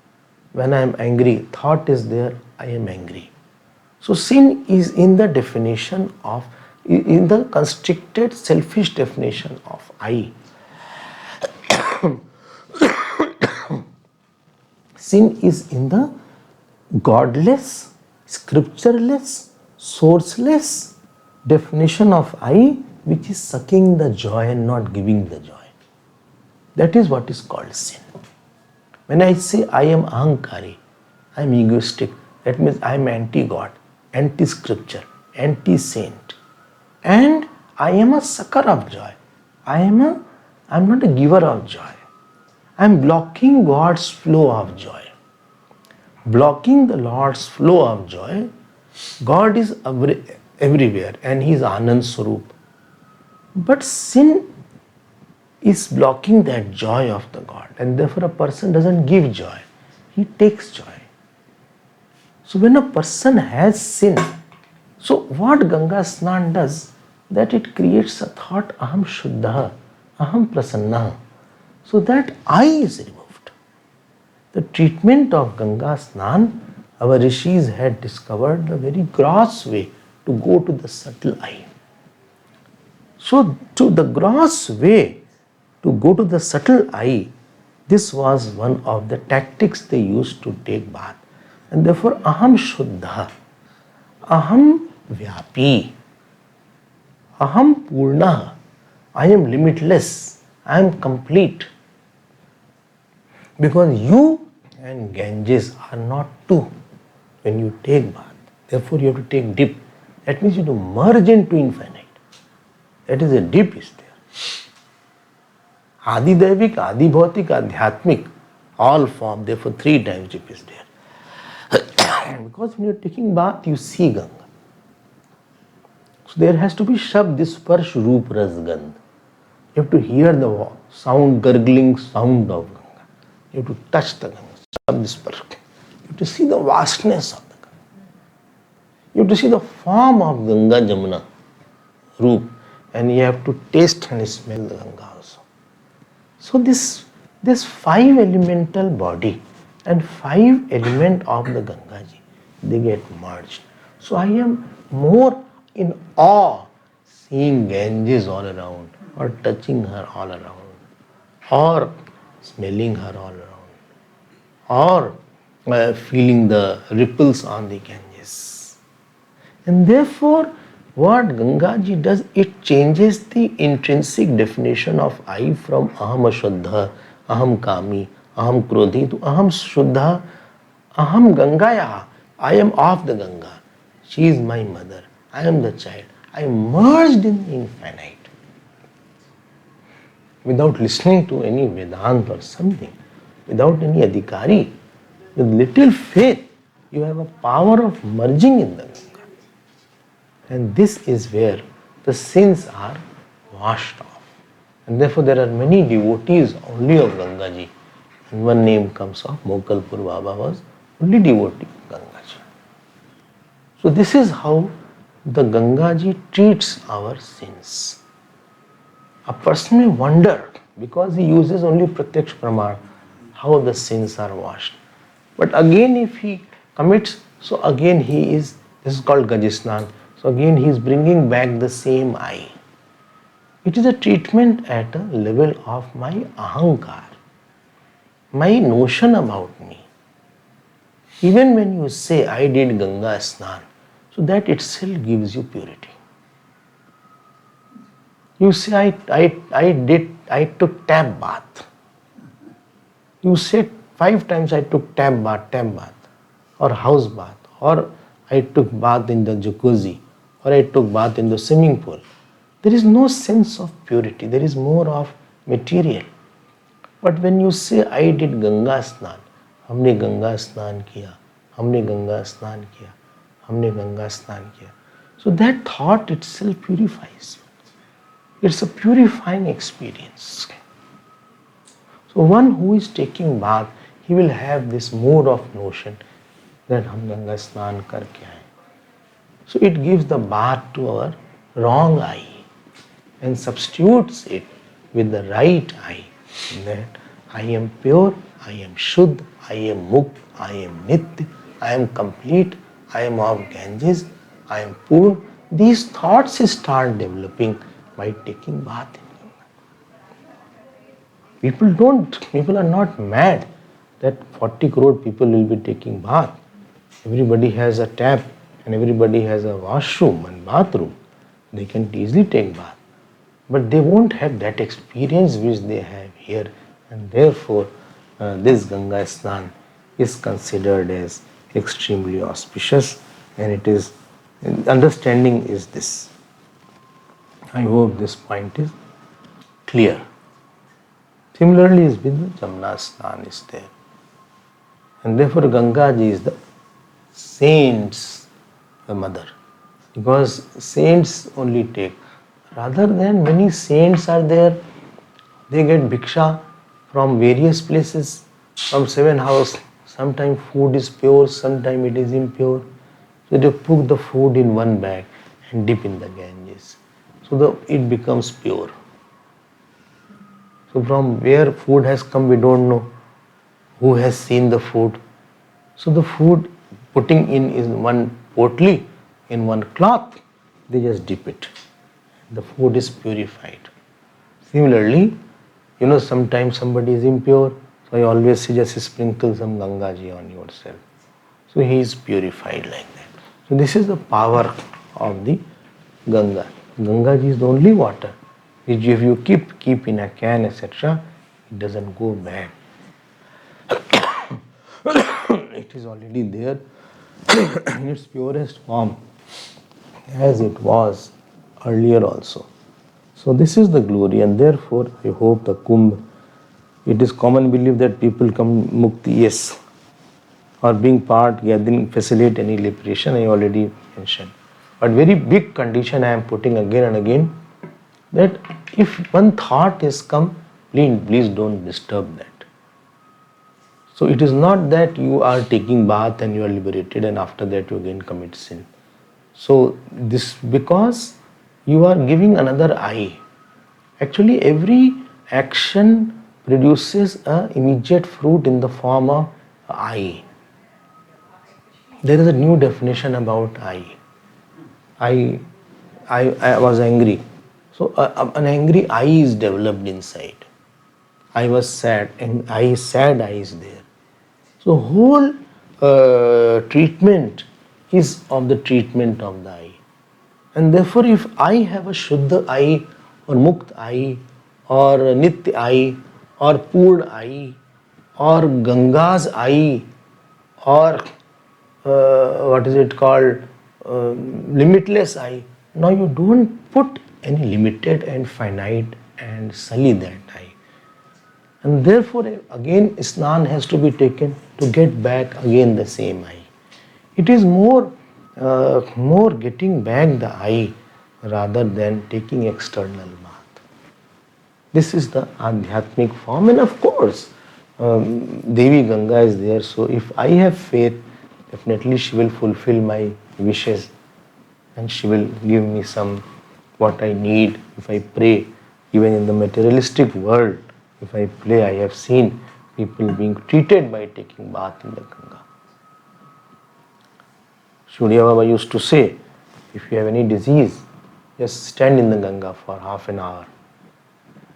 When I am angry, thought is there, I am angry. So sin is in the definition of, in the constricted selfish definition of I. Sin is in the godless, scriptureless, sourceless definition of I, which is sucking the joy and not giving the joy. That is what is called sin. When I say I am ahankari, I am egoistic, that means I am anti-God, anti-scripture, anti-saint. And I am a sucker of joy. I am not a giver of joy. I am blocking God's flow of joy. blocking the Lord's flow of joy. God is everywhere and He is Anand Swarup. But sin is blocking that joy of the God, and therefore a person doesn't give joy, he takes joy. So when a person has sin, so what Ganga Snan does, that it creates a thought, aham shuddha, aham prasanna, so that I is removed. The treatment of Ganga Snan, our rishis had discovered the very gross way to go to the subtle I. So to the gross way to go to the subtle I, this was one of the tactics they used to take bath. And therefore, aham shuddha, aham vyapi, aham purna, I am limitless, I am complete. Because you and Ganges are not two when you take bath. Therefore, you have to take dip. That means you have to merge into infinite. That is a dip is there. Adi Daivik, Adi Bhautik, Adhyatmik, all form, therefore 3 times dip is there. Because when you are taking bath, you see Ganga. So there has to be Shabd, Sparsh, Roop, Ras, Gandh. You have to hear the sound, gurgling sound of Ganga. You have to touch the Ganga, Shabd, Sparsh. You have to see the vastness of the Ganga. You have to see the form of Ganga, Jamuna, Roop. And you have to taste and smell the Ganga also. So this 5 elemental body and 5 element of the Gangaji, they get merged. So I am more in awe seeing Ganges all around, or touching her all around, or smelling her all around, or feeling the ripples on the Ganges. And therefore, what Gangaji does, it changes the intrinsic definition of I from aham ashuddha, aham kami, aham krodhi to aham shuddha, aham gangaya. I am of the Ganga. She is my mother. I am the child. I merged in the infinite. Without listening to any Vedanta or something, without any adhikari, with little faith, you have a power of merging in the Ganga. And this is where the sins are washed off. And therefore there are many devotees only of Gangaji. And one name comes of Mokalpur Baba was only devotee of Gangaji. So this is how the Gangaji treats our sins. A person may wonder, because he uses only Pratyaksh Praman, how the sins are washed. But again if he commits, so again this is called Gajisnan. So again he is bringing back the same I. It is a treatment at a level of my ahankar, my notion about me. Even when you say I did Ganga Snan, so that itself gives you purity. You say I took tap bath. You say 5 times I took tap bath, or house bath, or I took bath in the jacuzzi, or I took bath in the swimming pool. There is no sense of purity. There is more of material. But when you say I did Ganga Snan, हमने गंगा स्नान किया, हमने गंगा स्नान किया, हमने गंगा स्नान किया. So that thought itself purifies. It's a purifying experience. So one who is taking bath, he will have this mode of notion that हम गंगा स्नान करके आए. So it gives the bath to our wrong eye and substitutes it with the right eye, that I am pure, I am Shuddh, I am Mukt, I am Nitya, I am complete, I am of Ganges, I am Purn. These thoughts start developing by taking bath in Ganga. People are not mad that 40 crore people will be taking bath. Everybody has a tap and everybody has a washroom and bathroom. They can easily take bath. But they won't have that experience which they have here. And therefore, this Ganga Snan is considered as extremely auspicious, and it is, understanding is this. I hope this point is clear. Similarly, is with the Jamna Snan is there. And therefore Ganga ji is the saint's mother. Because saints only take. Rather than many saints are there, they get bhiksha from various places, from 7 houses. Sometimes food is pure, sometimes it is impure. So they put the food in one bag and dip in the Ganges. So it becomes pure. So from where food has come, we don't know. Who has seen the food? So the food putting in is one potli, in one cloth, they just dip it. The food is purified. Similarly, sometimes somebody is impure, so I always suggest sprinkle some Ganga ji on yourself. So he is purified like that. So this is the power of the Ganga. Ganga ji is the only water which if you keep in a can, etc., it doesn't go bad. It is already there in its purest form as it was earlier also. So this is the glory, and therefore I hope the Kumbh, it is common belief that people come mukti, yes, or being part, gathering, facilitate any liberation, I already mentioned. But very big condition I am putting again and again, that if one thought is come, please don't disturb that. So it is not that you are taking bath and you are liberated and after that you again commit sin. So this because you are giving another eye. Actually every action produces an immediate fruit in the form of eye. There is a new definition about eye. I was angry. So an angry eye is developed inside. I was sad and sad eye is there. So whole treatment is of the treatment of the eye. And therefore if I have a Shuddha eye or Mukt eye or Nitya eye or Purna eye or Ganga's eye or what is it called, limitless eye, now you don't put any limited and finite and sully that eye. And therefore again snan has to be taken to get back again the same eye. It is more getting back the eye rather than taking external bath. This is the adhyatmic form, and of course Devi Ganga is there, so if I have faith, definitely she will fulfill my wishes and she will give me some what I need if I pray. Even in the materialistic world, if I pray, I have seen people being treated by taking bath in the Ganga. Surya Baba used to say, if you have any disease, just stand in the Ganga for half an hour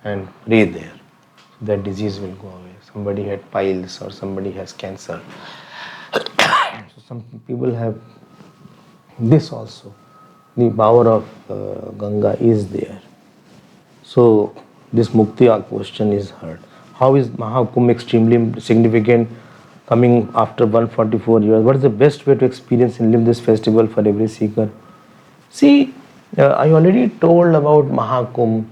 and pray there. So that disease will go away. Somebody had piles or somebody has cancer. So some people have this also. The power of Ganga is there. So this Mukti question is heard. How is Mahakumbh extremely significant coming after 144 years? What is the best way to experience and live this festival for every seeker? See, I already told about Mahakumbh,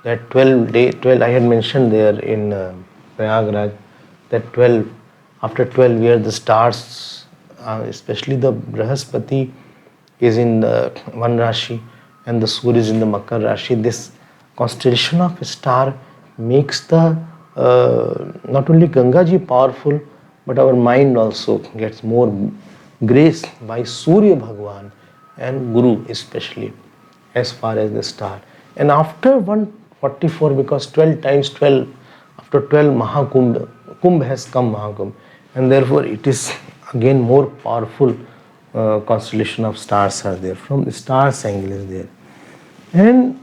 that 12 I had mentioned there in Prayagraj, that after 12 years the stars, especially the Brahaspati is in the one Rashi and the Surya is in the Makar Rashi. This constellation of a star makes the not only Ganga ji powerful, but our mind also gets more grace by Surya Bhagwan and Guru especially as far as the star. And after 144, because 12 times 12, after 12 Kumbh has come Mahakumbh, and therefore it is again more powerful. Constellation of stars are there, from the stars angle is there. And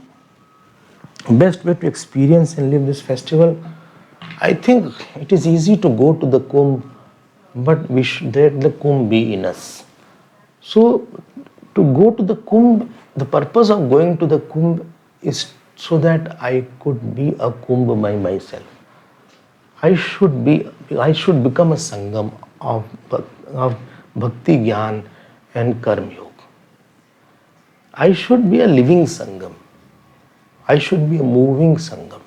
best way to experience and live this festival, I think it is easy to go to the Kumbh, but we should let the Kumbh be in us. So to go to the Kumbh, the purpose of going to the Kumbh is so that I could be a Kumbh by myself. I should become a Sangam of Bhakti Gyan and Karma Yoga. I should be a living Sangam. I should be a moving Sangam.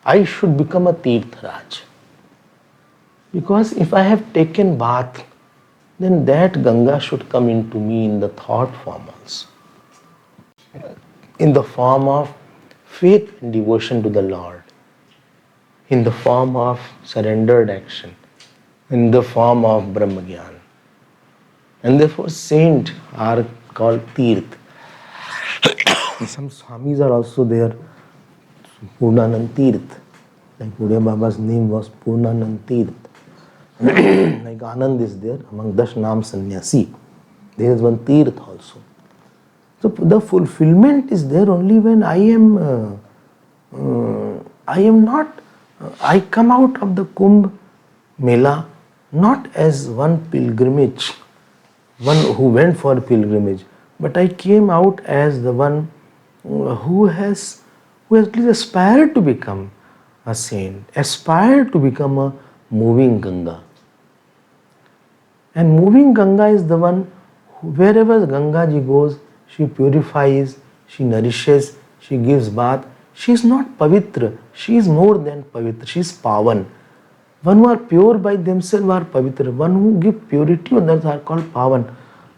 I should become a Tirtharaj. Because if I have taken bath, then that Ganga should come into me in the thought form also, in the form of faith and devotion to the Lord, in the form of surrendered action, in the form of Brahmagyan. And therefore saints are called Tirth. Some Swamis are also there, Purnanand Tirth. Like Buddha Baba's name was Purnanand Tirth. Like Anand is there among Dash Nam Sannyasi. There is one Tirth also. So the fulfillment is there only when I come out of the Kumbh Mela not as one pilgrimage, one who went for pilgrimage, but I came out as the one who has at least aspired to become a saint, aspired to become a moving Ganga. And moving Ganga is the one who, wherever Ganga ji goes, she purifies, she nourishes, she gives bath. She is not pavitra, she is more than pavitra, she is pavan. One who are pure by themselves are pavitra, one who give purity, others are called pavan.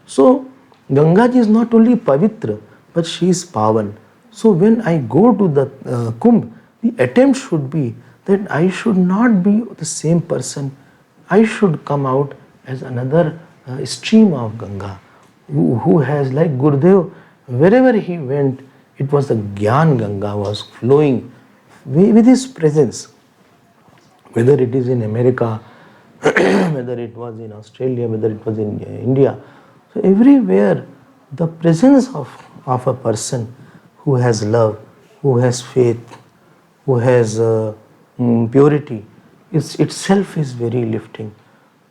So Ganga ji is not only pavitra, but she is pavan. So when I go to the Kumbh, the attempt should be that I should not be the same person. I should come out as another stream of Ganga, who has, like Gurudev, wherever he went, it was the Gyan Ganga was flowing with his presence. Whether it is in America, whether it was in Australia, whether it was in India. So everywhere the presence of a person who has love, who has faith, who has purity, itself is very lifting.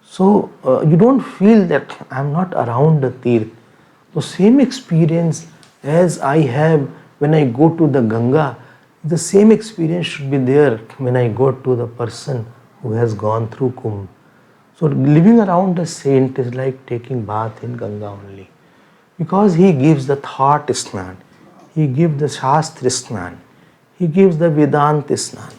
So you don't feel that I am not around the Tirth. The same experience as I have when I go to the Ganga, the same experience should be there when I go to the person who has gone through Kumbh. So living around the saint is like taking bath in Ganga only. Because he gives the thought snan, he gives the Shastra snan, he gives the Vedanta snan,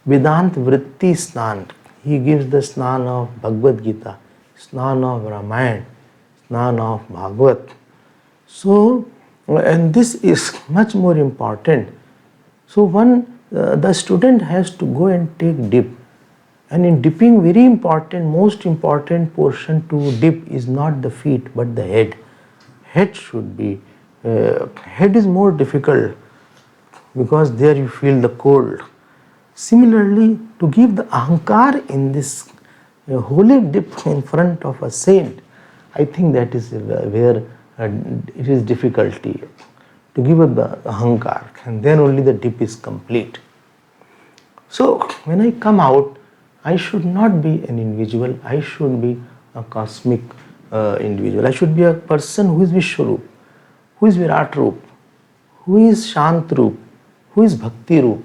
Vedant vritti snan, he gives the snan of Bhagavad Gita, snan of Ramayana, snan of Bhagavat. So, and this is much more important. So the student has to go and take dip. And in dipping, very important, most important portion to dip is not the feet but the head. Head should be, head is more difficult because there you feel the cold. Similarly, to give the ahankar in this holy dip in front of a saint, I think that is where it is difficulty to give up the ahankar, and then only the dip is complete. So when I come out, I should not be an individual, I should be a cosmic individual. I should be a person who is Vishwarup, who is Virat Rup, who is Shant Rup, who is Bhakti Rup,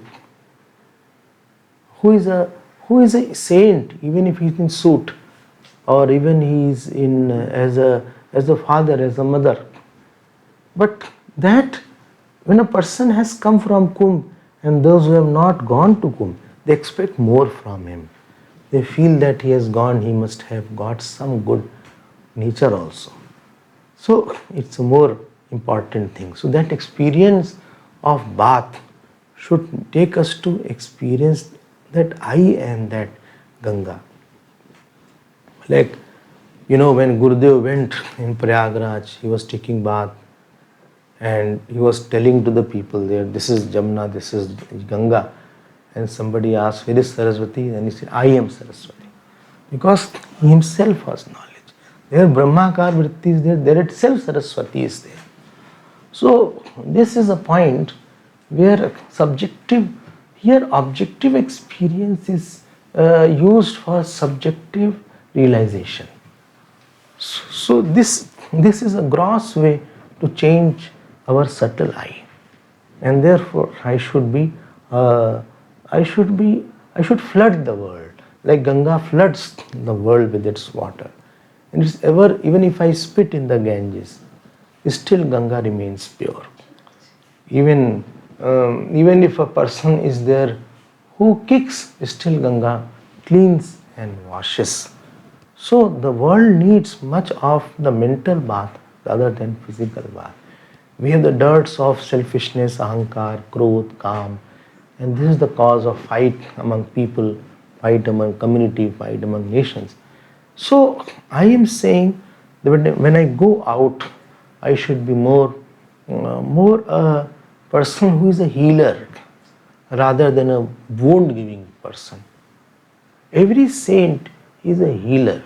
who is a saint, even if he is in suit, or even he is in as a father, as a mother. But that when a person has come from Kumbh, and those who have not gone to Kumbh, they expect more from him. They feel that he has gone, he must have got some good nature also. So it's a more important thing. So that experience of bath should take us to experience that I am that Ganga. Like, when Gurudev went in Prayagraj, he was taking bath and he was telling to the people there, this is Jamuna, this is Ganga. And somebody asked, where is Saraswati? And he said, I am Saraswati. Because he himself has knowledge. There Brahmakar Vritti is there itself Saraswati is there. So this is a point where here objective experience is used for subjective realization. So this is a gross way to change our subtle eye, and therefore I should flood the world like Ganga floods the world with its water. And it's even if I spit in the Ganges, still Ganga remains pure. Even if a person is there who kicks, still Ganga cleans and washes. So the world needs much of the mental bath rather than physical bath. We have the dirts of selfishness, ahankar, krodh, kam, and this is the cause of fight among people, fight among community, fight among nations. So I am saying that when I go out, I should be more a person who is a healer rather than a wound-giving person. Every saint is a healer.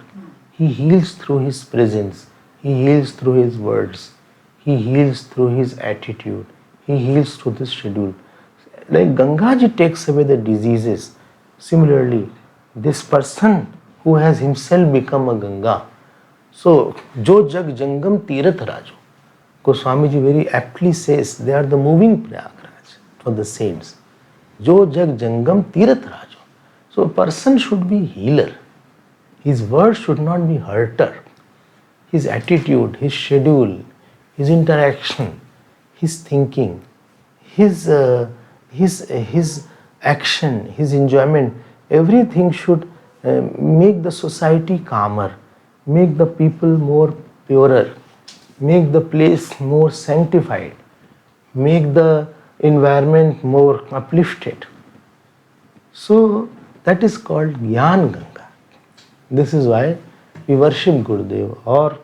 He heals through his presence. He heals through his words. He heals through his attitude. He heals through the schedule. Like Gangaji takes away the diseases. Similarly, this person who has himself become a Ganga. So, Jo Jag Jangam Tirath Rajo. Swamiji very aptly says they are the moving Prayagraj for the saints. Jo Jag Jangam Tirath Rajo. So a person should be healer. His words should not be hurter. His attitude, his schedule, his interaction, his thinking, his action, his enjoyment, everything should make the society calmer, make the people more purer, make the place more sanctified, make the environment more uplifted. So that is called Gyan Ganga. This is why we worship Gurudev or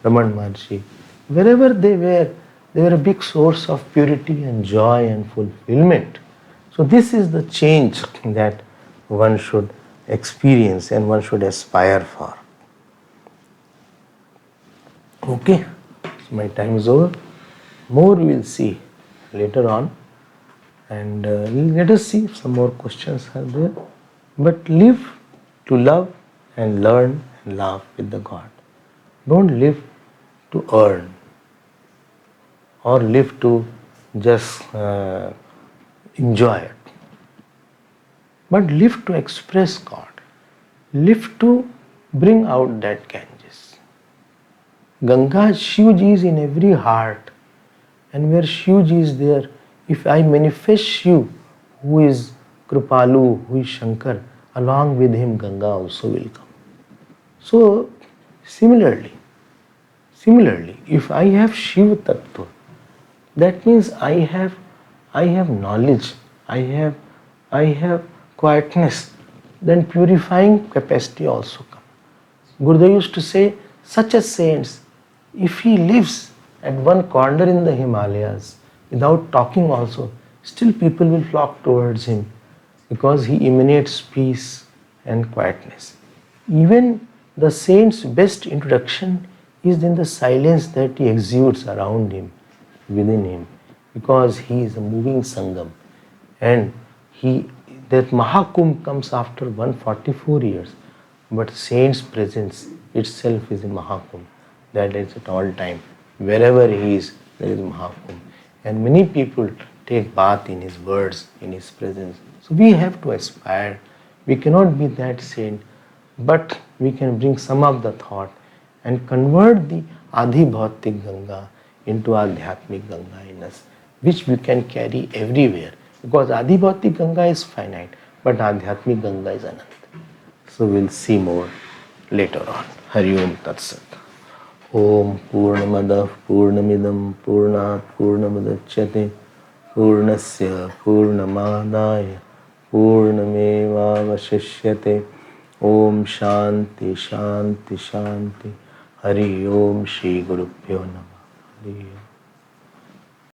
Raman Maharshi. Wherever they were a big source of purity and joy and fulfillment. So this is the change that one should experience and one should aspire for. Okay, so my time is over. More we will see later on, and let us see if some more questions are there. But live to love and learn and laugh with the God. Don't live to earn or live to just enjoy it, but live to express God. Live to bring out that Ganges. Ganga, Shivji is in every heart, and where Shivji is there, if I manifest Shiv, who is Kripalu, who is Shankar, along with him Ganga also will come. So similarly, if I have Shiv Tattva, that means I have knowledge, I have quietness, then purifying capacity also comes. Gurudev used to say, such a saint, if he lives at one corner in the Himalayas without talking also, still people will flock towards him because he emanates peace and quietness. Even the saint's best introduction is in the silence that he exudes around him, within him, because he is a moving Sangam, and that mahakumbh comes after 144 years, but saint's presence itself is a mahakumbh. That is at all time. Wherever he is, there is mahakumbh. And many people take bath in his words, in his presence. So we have to aspire. We cannot be that saint, but we can bring some of the thought and convert the Adhi Bhautik Ganga into Adhyatmik Ganga in us, which we can carry everywhere. Because Adhi Bhautik Ganga is finite, but Adhyatmik Ganga is Anant. So we'll see more later on. Hari Om Tat Sat. Om Purnamadah Purnamidam Purnat Purnamadachyate Purnasya Purnamadaya Purnameva Vashishyate. Om Shanti Shanti Shanti. Hari Om Shri Gurubhyo Namah. Hari Om.